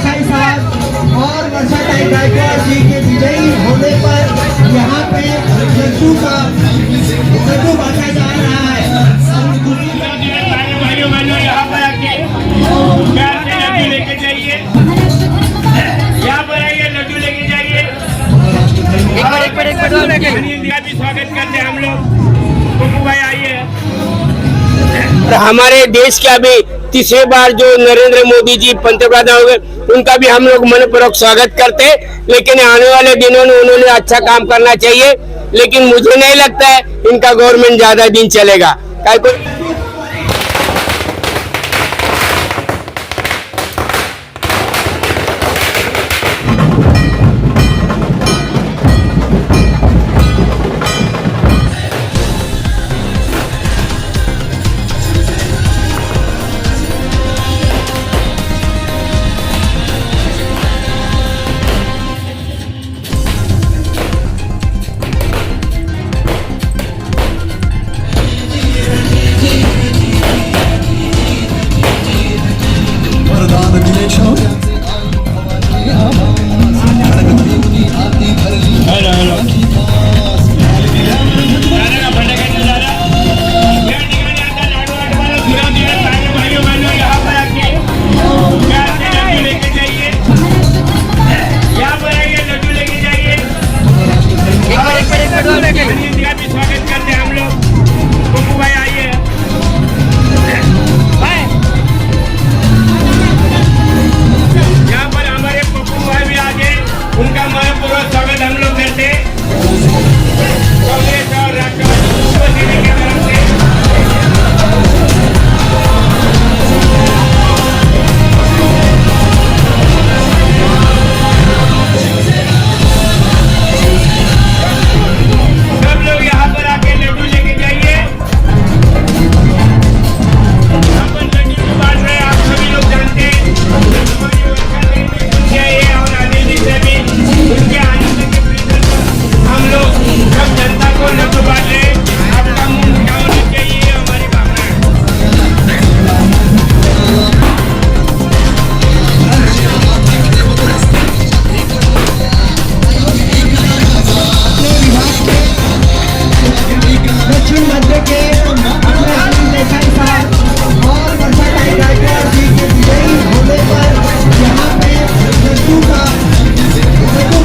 देसाई साहब और वर्षाताई गायकवाड़ जी के विजयी होने पर यहाँ पे लड्डू बांटा जा रहा है। यहाँ पर आके लड्डू लेके जाइए, यहाँ पर आइए लड्डू लेके जाइए। इंडिया भी स्वागत करते हैं हम लोग। पप्पू भाई आइए। हमारे देश के अभी तीसरी बार जो नरेंद्र मोदी जी पंतप्रधान हो गए, उनका भी हम लोग मनपूर्वक स्वागत करते हैं। लेकिन आने वाले दिनों में उन्होंने अच्छा काम करना चाहिए, लेकिन मुझे नहीं लगता है इनका गवर्नमेंट ज्यादा दिन चलेगा। इंडिया भी स्वागत करते हैं हम लोग। पप्पू भाई आइए। यहाँ पर हमारे पप्पू भाई भी आ गए, उनका मनपूर्वक स्वागत हम लोग करते हैं। कांग्रेस और राष्ट्रवादी की तरफ से सब लोग यहाँ पर आके लड्डू लेके जाइए। यहाँ पर लड्डू भी बांट रहे हैं, आप सभी लोग जानते हैं। और अनिल जी से भी उनके आनंद के प्रेशर पर हम लोग सब जनता को लड्डू बांट रहे हैं। आपका मुंह मीठा होना चाहिए, हमारी भावना है। दक्षिण मध्य के अपने अनिल देसाई साहब और वर्षाताई गायकवाड़ जी के विजयी होने पर यहाँ पे लड्डू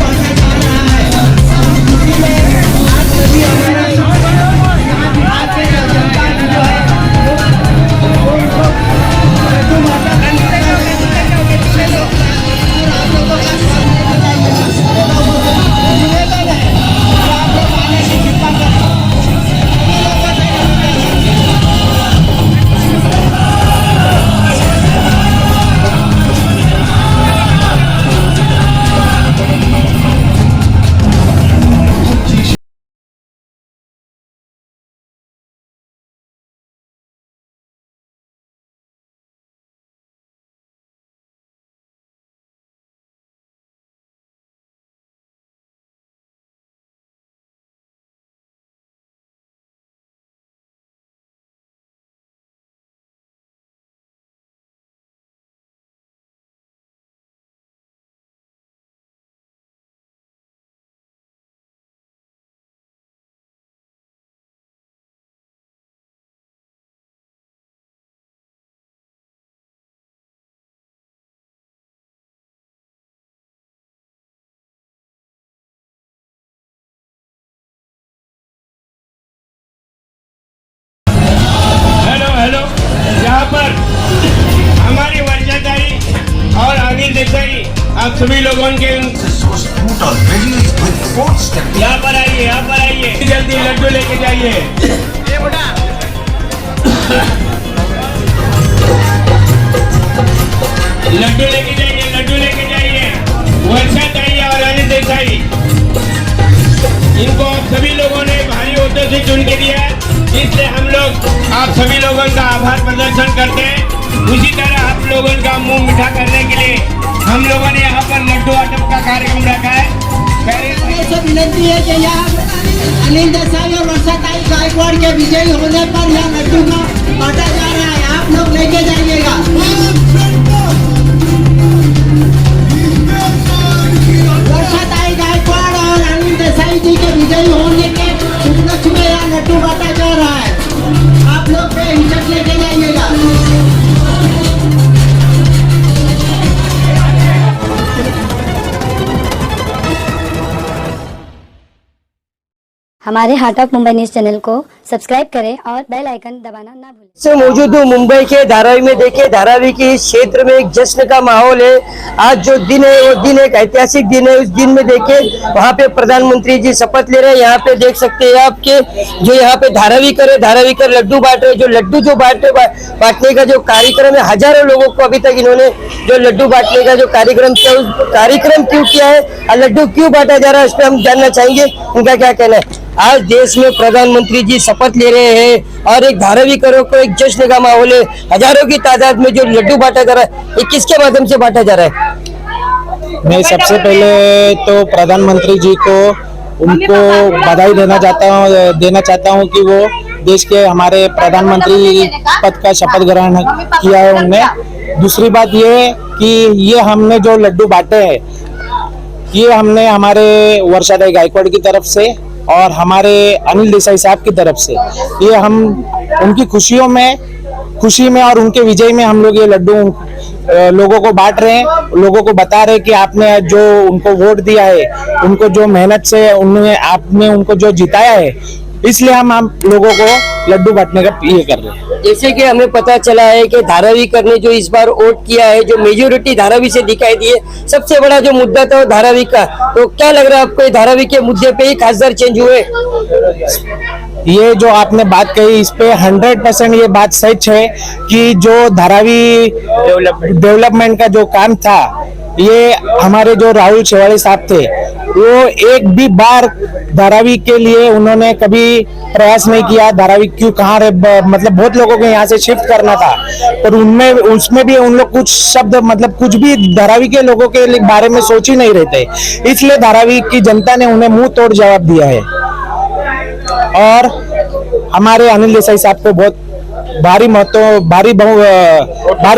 बांटा जा रहा है। इसी में आज सभी हमारे यहाँ बिहार के जनता जो है वो उनको लड्डू बांटा यहाँ पर हमारी वर्षाताई और अनिल देसाई आप सभी लोगों के यहाँ पर आइए, यहाँ पर आइए। जल्दी लड्डू लेके जाइए। लड्डू लेके जाइए, लड्डू लेके जाइए। वर्षाताई और अनिल देसाई, इनको आप सभी लोगों ने भारी वोटों से चुन के दिया है, इसलिए हम लोग आप सभी लोगों का आभार प्रदर्शन करते हैं। उसी तरह आप लोगों का मुंह मीठा करने के लिए हम लोगों ने यहाँ पर लड्डू आटप का कार्यक्रम रखा है। विनती है कि यहाँ अनिल देसाई और वर्षाताई गायकवाड़ के विजयी होने पर यह लड्डू का बांटा जा रहा है, आप लोग लेके जाइएगा। हमारे heart of Mumbai news channel को सब्सक्राइब करें और बेल आइकन दबाना ना भूलें। से मौजूद हूँ मुंबई के धारावी में। देखिए धारावी के इस क्षेत्र में एक जश्न का माहौल है। आज जो दिन है वो दिन एक ऐतिहासिक दिन है। उस दिन में देखिए वहाँ पे प्रधानमंत्री जी शपथ ले रहे हैं। यहाँ पे देख सकते हैं आपके जो यहाँ पे धारावी कर लड्डू बांट रहे। जो लड्डू जो बांटने का जो कार्यक्रम है, हजारों लोगों को अभी तक इन्होंने जो लड्डू बांटने का जो कार्यक्रम किया, उस कार्यक्रम क्यों किया है और लड्डू क्यों बांटा जा रहा है, इस पर हम जानना चाहेंगे उनका क्या कहना है। आज देश में प्रधानमंत्री जी शपथ ले रहे हैं और एक धारावी करों को एक जश्न का माहौल है। हजारों की तादाद में जो लड्डू बांटा जा रहा है, ये किसके माध्यम से बांटा जा रहा है? मैं सबसे पहले तो प्रधानमंत्री जी को उनको बधाई देना चाहता हूँ कि वो देश के हमारे प्रधानमंत्री पद का शपथ ग्रहण किया है उनने। दूसरी बात ये कि ये हमने जो लड्डू बांटे हैं, ये हमने हमारे वर्षाताई गायकवाड़ की तरफ से और हमारे अनिल देसाई साहब की तरफ से, ये हम उनकी खुशी में और उनके विजय में हम लोग ये लड्डू लोगों को बांट रहे हैं। लोगों को बता रहे हैं कि आपने जो उनको वोट दिया है, उनको जो मेहनत से आपने उनको जो जिताया है, इसलिए हम लोगों को लड्डू बांटने का ये कर रहे हैं। जैसे कि हमें पता चला है कि धारावी कर ने जो इस बार वोट किया है, जो मेजोरिटी धारावी से दिखाई दी है, सबसे बड़ा जो मुद्दा था वो धारावी का। तो क्या लग रहा है आपको, धारावी के मुद्दे पे ही खासदार चेंज हुए? ये जो आपने बात कही, इस पे 100% ये बात सच है कि जो धारावी डेवलपमेंट का जो काम था, ये हमारे जो राहुल शेवाड़े साहब थे, वो एक भी बार धारावी के लिए उन्होंने कभी प्रयास नहीं किया। धारावी क्यों कहाँ रहे, मतलब बहुत लोगों को यहाँ से शिफ्ट करना था, पर उसमें भी उन लोग कुछ शब्द, मतलब कुछ भी धारावी के लोगों के बारे में सोच ही नहीं रहते। इसलिए धारावी की जनता ने उन्हें मुंह तोड़ जवाब दिया है और हमारे अनिल देसाई साहब को बहुत भारी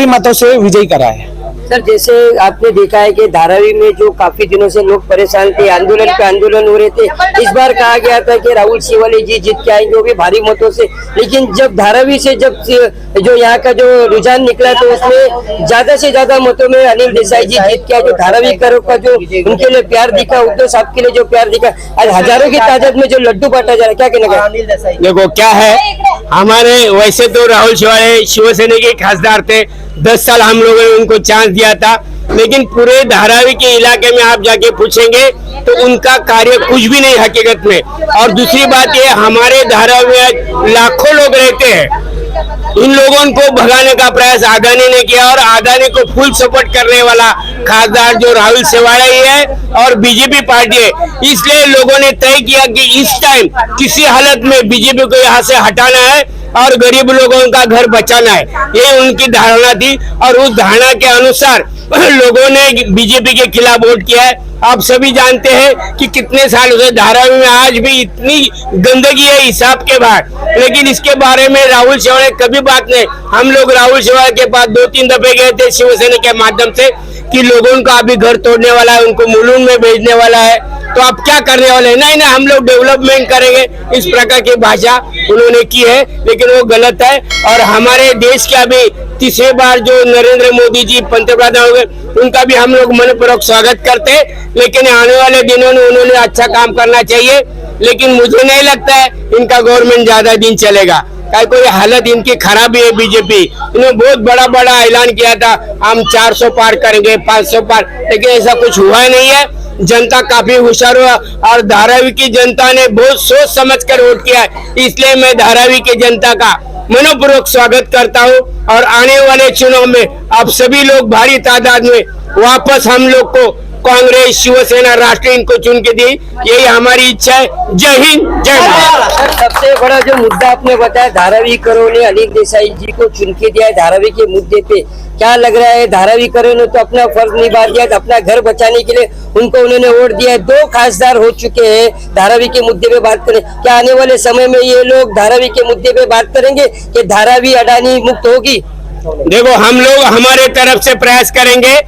मतों से विजयी करा है। सर, जैसे आपने देखा है कि धारावी में जो काफी दिनों से लोग परेशान थे, आंदोलन पे आंदोलन हो रहे थे। इस बार कहा गया था कि राहुल शेवाड़े जी जीत के आएंगे, वो भी भारी मतों से। लेकिन जब धारावी से जो यहाँ का जो रुझान निकला, तो उसमें ज्यादा से ज्यादा मतों में अनिल देसाई जी जीत के आए। जो धारावी करों का जो उनके लिए प्यार दिखा, उद्धव साहब के लिए जो प्यार दिखा, आज हजारों की तादाद में जो लड्डू बांटा जा रहा है, क्या कहना है अनिल देसाई? देखो क्या है, हमारे वैसे तो राहुल शेवाड़े शिवसेना के खासदार थे। 10 साल हम लोगों ने उनको चांस दिया था, लेकिन पूरे धारावी के इलाके में आप जाके पूछेंगे तो उनका कार्य कुछ भी नहीं हकीकत में। और दूसरी बात ये, हमारे धारावी में लाखों लोग रहते हैं। इन लोगों को भगाने का प्रयास अदानी ने किया और अदानी को फुल सपोर्ट करने वाला खासदार जो राहुल शेवाड़े ही है और बीजेपी पार्टी है। इसलिए लोगों ने तय किया कि इस टाइम किसी हालत में बीजेपी को यहाँ से हटाना है और गरीब लोगों का घर बचाना है। ये उनकी धारणा थी और उस धारणा के अनुसार लोगों ने बीजेपी के खिलाफ वोट किया है। आप सभी जानते हैं कि कितने सालों से धारावी में आज भी इतनी गंदगी है हिसाब के बाहर, लेकिन इसके बारे में राहुल शेवाड़े कभी बात नहीं। हम लोग राहुल शेवाड़े के पास 2-3 दफे गए थे शिवसेना के माध्यम से कि लोगों का अभी घर तोड़ने वाला है, उनको मुलुंड में भेजने वाला है, तो आप क्या करने वाले हैं? नहीं, हम लोग डेवलपमेंट करेंगे, इस प्रकार की भाषा उन्होंने की है, लेकिन वो गलत है। और हमारे देश के अभी तीसरी बार जो नरेंद्र मोदी जी पंतप्रधान हो गए, उनका भी हम लोग मनपूर्वक स्वागत करते हैं। लेकिन आने वाले दिनों में उन्होंने अच्छा काम करना चाहिए, लेकिन मुझे नहीं लगता है इनका गवर्नमेंट ज्यादा दिन चलेगा। कोई हालत इनकी खराब है। बीजेपी इन्होंने बहुत बड़ा ऐलान किया था, हम 400 पार करेंगे, 500 पार, लेकिन ऐसा कुछ हुआ नहीं है। जनता काफी होशियार हुआ और धारावी की जनता ने बहुत सोच समझ कर वोट किया है। इसलिए मैं धारावी की जनता का मनपूर्वक स्वागत करता हूं और आने वाले चुनाव में आप सभी लोग भारी तादाद में वापस हम लोग को कांग्रेस, शिवसेना, राष्ट्रीय इनको चुन के दी, यही हमारी इच्छा है। जय हिंद, जय भारत। सबसे बड़ा जो मुद्दा आपने बताया, धारावी करों ने अनिल देसाई जी को चुन के दिया है। धारावी के मुद्दे पे क्या लग रहा है, धारावी करों ने तो अपना फर्ज निभा दिया, अपना घर बचाने के लिए उनको उन्होंने वोट दिया है। 2 खासदार हो चुके हैं धारावी के मुद्दे पे बात करें। क्या आने वाले समय में ये लोग धारावी के मुद्दे पे बात करेंगे कि धारावी अडानी मुक्त होगी? देखो, हम लोग हमारे तरफ से प्रयास करेंगे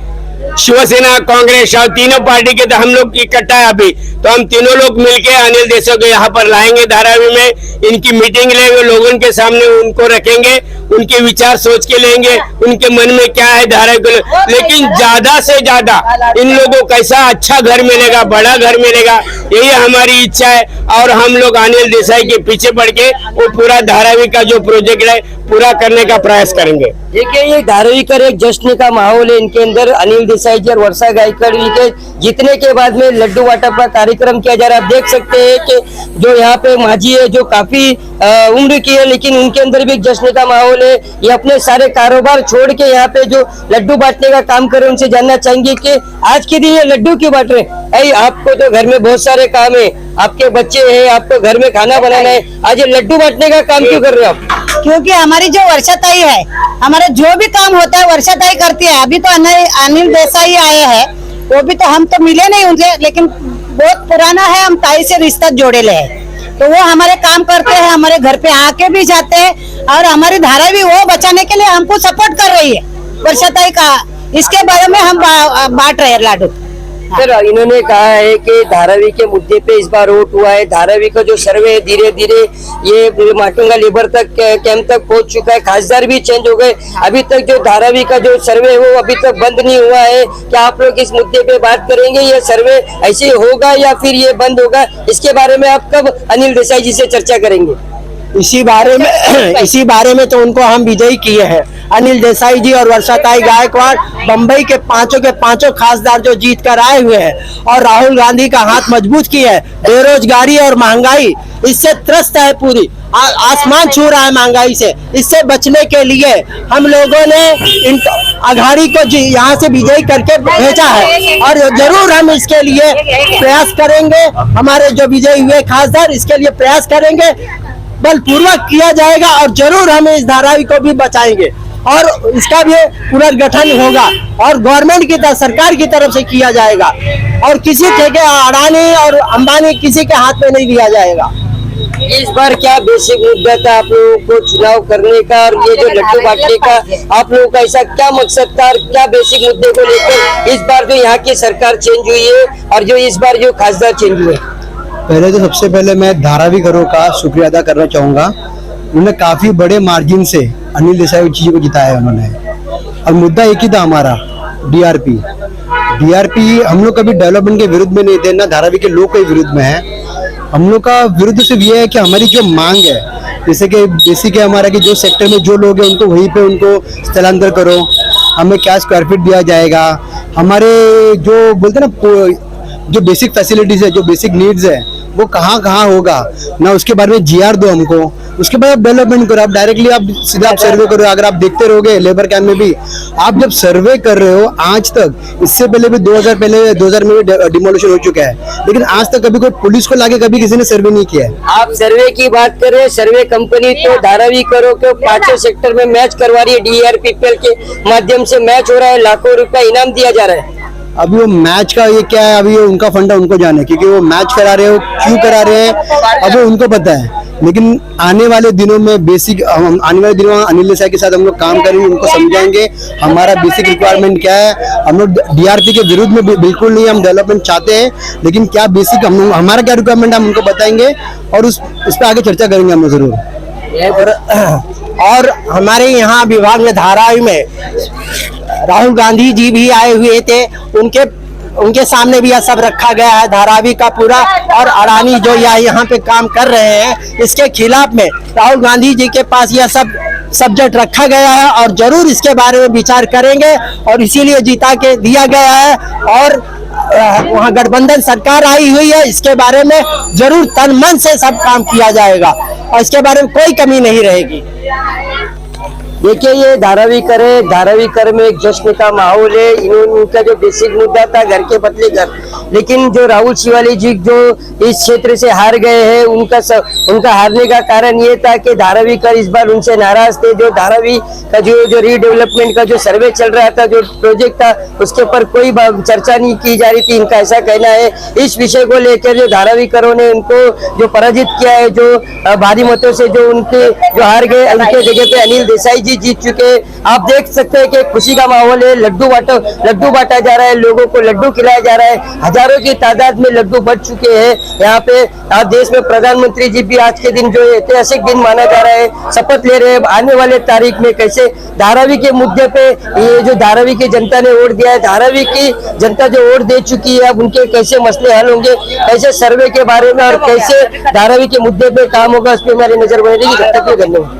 शिवसेना, कांग्रेस और तीनों पार्टी के तो हम लोग इकट्ठा है अभी, तो हम तीनों लोग मिलके अनिल देसाई को यहाँ पर लाएंगे धारावी में, इनकी मीटिंग लेंगे, लोगों के सामने उनको रखेंगे, उनके विचार सोच के लेंगे, उनके मन में क्या है धारावी को, लेकिन ज्यादा से ज्यादा इन लोगों को कैसा अच्छा घर मिलेगा, बड़ा घर मिलेगा, यही हमारी इच्छा है। और हम लोग अनिल देसाई के पीछे पड़ के वो पूरा धारावी का जो प्रोजेक्ट है पूरा करने का प्रयास करेंगे। देखिए ये धारावी का एक जश्न का माहौल है, इनके अंदर अनिल देसाई जी और वर्षा गायकवाड़ जी के जीतने के बाद में लड्डू वाटप का कार्यक्रम किया जा रहा है। आप देख सकते हैं कि जो यहाँ पे मांझी है जो काफी उम्र की है, लेकिन उनके अंदर भी एक जश्न का माहौल है। ये अपने सारे कारोबार छोड़ के यहाँ पे जो लड्डू बांटने का काम कर रहे हैं, उनसे जानना चाहेंगे कि आज के दिन ये लड्डू क्यों बांट रहे हैं? भाई आपको तो घर में बहुत सारे काम है, आपके बच्चे हैं, आपको घर में खाना बनाना है, आज ये लड्डू बांटने का काम क्यों कर रहे हो आप? क्योंकि हमारी जो वर्षाताई है, हमारा जो भी काम होता है वर्षाताई करती है। अभी तो अनिल देसाई आए हैं, वो भी तो हम तो मिले नहीं उनसे, लेकिन बहुत पुराना है, हम ताई से रिश्ता जोड़े ले हैं, तो वो हमारे काम करते हैं, हमारे घर पे आके भी जाते हैं और हमारी धारा भी वो बचाने के लिए हमको सपोर्ट कर रही है वर्षाताई का। इसके बारे में हम बांट रहे हैं लाडू। सर इन्होंने कहा है कि धारावी के मुद्दे पे इस बार वोट हुआ है, धारावी का जो सर्वे है धीरे धीरे ये माटुंगा लेबर तक कैंप तक पहुंच चुका है, खासदार भी चेंज हो गए, अभी तक जो धारावी का जो सर्वे है वो अभी तक बंद नहीं हुआ है। क्या आप लोग इस मुद्दे पे बात करेंगे, ये सर्वे ऐसे होगा या फिर ये बंद होगा? इसके बारे में आप कब अनिल देसाई जी से चर्चा करेंगे? इसी बारे में तो उनको हम विजयी किए हैं। अनिल देसाई जी और वर्षाताई गायकवाड़ बम्बई के पांचों खासदार जो जीत कर आए हुए हैं और राहुल गांधी का हाथ मजबूत किया है। बेरोजगारी और महंगाई इससे त्रस्त है, पूरी आसमान छू रहा है महंगाई से। इससे बचने के लिए हम लोगों ने अघाड़ी को यहाँ से विजयी करके भेजा है और जरूर हम इसके लिए प्रयास करेंगे। हमारे जो विजयी हुए खासदार इसके लिए प्रयास करेंगे, बलपूर्वक किया जाएगा और जरूर हम इस धारावी को भी बचाएंगे और इसका भी पुनर्गठन होगा और गवर्नमेंट की तरफ, सरकार की तरफ से किया जाएगा और किसी ठेके अडानी और अंबानी किसी के हाथ में नहीं दिया जाएगा। इस बार क्या बेसिक मुद्दा था आप लोगों को चुनाव करने का और ये जो लड्डू बांटने का आप लोगों का ऐसा क्या मकसद था और क्या बेसिक मुद्दे को लेकर इस बार जो यहाँ की सरकार चेंज हुई है और जो इस बार जो खासदार चेंज हुए? पहले तो सबसे पहले मैं धारावी करो का शुक्रिया अदा करना चाहूँगा। उन्होंने काफ़ी बड़े मार्जिन से अनिल देसाई जी को जिताया उन्होंने। और मुद्दा एक ही था हमारा, डीआरपी हम लोग कभी डेवलपमेंट के विरुद्ध में नहीं थे, ना धारावी के लोग के विरुद्ध में है। हम लोग का विरुद्ध सिर्फ ये है कि हमारी जो मांग है, जैसे कि बेसिक है हमारा कि जो सेक्टर में जो लोग हैं उनको वहीं पे उनको स्थलांतर करो, हमें क्या स्क्वायर फीट दिया जाएगा, हमारे जो बोलते हैं ना जो बेसिक फैसिलिटीज है, जो बेसिक नीड्स है वो कहाँ कहाँ होगा ना, उसके बारे में जीआर दो हमको, उसके बाद आप डेवलपमेंट करो। आप डायरेक्टली आप सीधा आप सर्वे करो। अगर आप देखते रहोगे लेबर कैंप में भी आप जब सर्वे कर रहे हो आज तक, इससे पहले भी 2000 में भी डिमोलिशन हो चुका है, लेकिन आज तक कभी कोई पुलिस को लाके कभी किसी ने सर्वे नहीं किया है। आप सर्वे की बात कर रहे हैं, सर्वे कंपनी तो धारावी करो के 5 सेक्टर में मैच करवा रही है, डीआरपीपीएल के माध्यम से मैच हो रहा है, लाखों रुपया इनाम दिया जा रहा है। अभी वो मैच का ये क्या है, अभी ये उनका फंडा उनको जाने, क्योंकि वो मैच करा रहे हो क्यों करा रहे हैं अब वो उनको पता है। लेकिन आने वाले दिनों में आने वाले दिनों में अनिल देसाई के साथ हम लोग काम करेंगे, उनको समझाएंगे हमारा बेसिक रिक्वायरमेंट क्या है। हम लोग डीआरपी के विरुद्ध में बिल्कुल नहीं, हम डेवलपमेंट चाहते हैं, लेकिन क्या बेसिक हमारा क्या रिक्वायरमेंट हम उनको बताएंगे और उस पर आगे चर्चा करेंगे हम लोग जरूर। और हमारे यहाँ विभाग में धारावी में राहुल गांधी जी भी आए हुए थे, उनके सामने भी यह सब रखा गया है, धारावी का पूरा। और अडानी जो यहाँ पे काम कर रहे हैं इसके खिलाफ में राहुल गांधी जी के पास यह सब सब्जेक्ट रखा गया है और जरूर इसके बारे में विचार करेंगे और इसीलिए जीता के दिया गया है। और वहाँ गठबंधन सरकार आई हुई है, इसके बारे में जरूर तन मन से सब काम किया जाएगा और इसके बारे में कोई कमी नहीं रहेगी। देखिए ये धारावी कर में एक जश्न का माहौल है। उनका जो बेसिक मुद्दा था घर के बदले घर, लेकिन जो राहुल शिवाली जी जो इस क्षेत्र से हार गए हैं, उनका हारने का कारण ये था कि धारावी कर इस बार उनसे नाराज थे। जो धारावी का जो रीडेवलपमेंट का जो सर्वे चल रहा था, जो प्रोजेक्ट था, उसके ऊपर कोई चर्चा नहीं की जा रही थी, इनका ऐसा कहना है। इस विषय को लेकर जो धारावी करों ने उनको जो पराजित किया है, जो भारी मतों से जो उनके जो हार गए, उनके जगह पे अनिल देसाई जी जीत चुके हैं। आप देख सकते हैं कि खुशी का माहौल है, लड्डू बांटा जा रहा है, लोगों को लड्डू खिलाया जा रहा है, हजारों की तादाद में लड्डू बंट चुके हैं यहाँ पे। आज देश में प्रधानमंत्री जी भी आज के दिन जो ऐतिहासिक दिन माना जा रहा है, शपथ ले रहे हैं। आने वाले तारीख में कैसे धारावी के मुद्दे पे ये जो धारावी की जनता ने वोट दिया है, धारावी की जनता जो वोट दे चुकी है, अब उनके कैसे मसले हल होंगे, कैसे सर्वे के बारे में और कैसे धारावी के मुद्दे पे काम होगा, उस पर हमारी नजर बनी रहेगी। तब तक के लिए धन्यवाद।